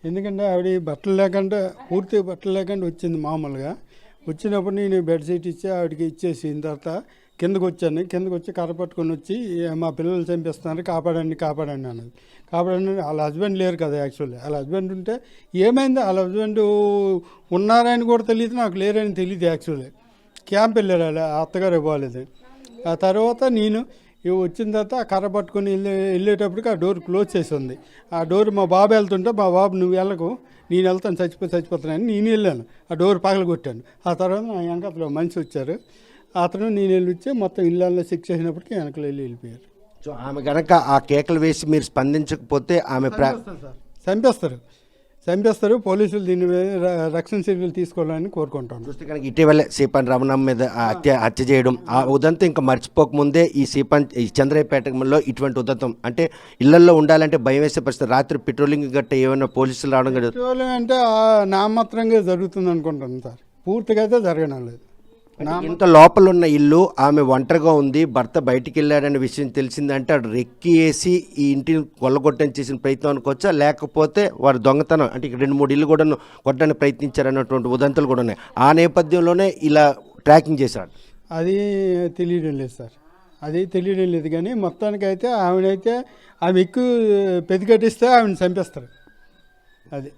ఎందుకంటే ఆవిడ బట్టలు లేకుండా పూర్తి బట్టలు లేకుండా వచ్చింది మామూలుగా. వచ్చినప్పుడు నేను బెడ్షీట్ ఇచ్చి ఆవిడకి ఇచ్చేసిన తర్వాత కిందకు వచ్చాను. కిందకు వచ్చి కర్ర పట్టుకొని వచ్చి మా పిల్లలు చంపేస్తున్నారు, కాపాడండి కాపాడండి అన్నది. కాపాడండి వాళ్ళ హస్బెండ్ లేరు కదా, యాక్చువల్లీ వాళ్ళ హస్బెండ్ ఉంటే ఏమైంది, వాళ్ళ హస్బెండ్ ఉన్నారని కూడా తెలియదు, నాకు లేరని తెలియదు. యాక్చువల్లీ క్యాంప్ వెళ్ళారు, వాళ్ళ అత్తగారు ఇవ్వలేదు. ఆ తర్వాత నేను వచ్చిన తర్వాత ఆ కర్ర పట్టుకొని వెళ్ళేటప్పటికి ఆ డోర్ క్లోజ్ చేసి ఉంది. ఆ డోర్ మా బాబు వెళ్తుంటే, మా బాబు నువ్వు వెళ్ళకు, నేను వెళ్తాను, చచ్చిపోతానని నేను వెళ్ళాను. ఆ డోర్ పగలగొట్టాను. ఆ తర్వాత నా వెనకలో మనిషి వచ్చారు, అతను నేను వెళ్ళి వచ్చి మొత్తం ఇళ్ళల్లో చెక్ చేసినప్పటికీ వెనకలో వెళ్ళిపోయారు. సో ఆమె కనుక ఆ కేకలు వేసి మీరు స్పందించకపోతే ఆమె చంపేస్తారు. పోలీసులు దీని మీద రక్షణ చర్యలు తీసుకోవాలని కోరుకుంటాను. చూస్తే కనుక ఇటీవలే సీపన్ రమణం మీద హత్య చేయడం, ఆ ఉదంతం ఇంకా మర్చిపోకముందే ఈ చంద్రయ్యపేటలో ఇటువంటి ఉదంతం అంటే ఇళ్లలో ఉండాలంటే భయం వేసే పరిస్థితి. రాత్రి పెట్రోలింగ్ గట్ట ఏమైనా పోలీసులు రావడం కదా, పెట్రోలింగ్ అంటే నామాత్రంగా జరుగుతుంది అనుకుంటాను సార్, పూర్తిగా అయితే జరగడం లేదు. ఇంత లోపల ఉన్న ఇల్లు, ఆమె ఒంటరిగా ఉంది, భర్త బయటికి వెళ్ళాడనే విషయం తెలిసిందంటే అటు రెక్కి వేసి ఈ ఇంటిని కొల్లగొట్టని చేసిన ప్రయత్నం అనుకోవచ్చా, లేకపోతే వారు దొంగతనం అంటే 2-3 ఇల్లు కూడా కొట్టడానికి ప్రయత్నించారన్నటువంటి ఉదంతాలు కూడా ఉన్నాయి. ఆ నేపథ్యంలోనే ఇలా ట్రాకింగ్ చేశాడు. అది తెలియడం లేదు సార్, అది తెలియడం లేదు. కానీ మొత్తానికైతే ఆమె ఎక్కువ పెతికట్టిస్తే ఆమెను చంపేస్తారు. అది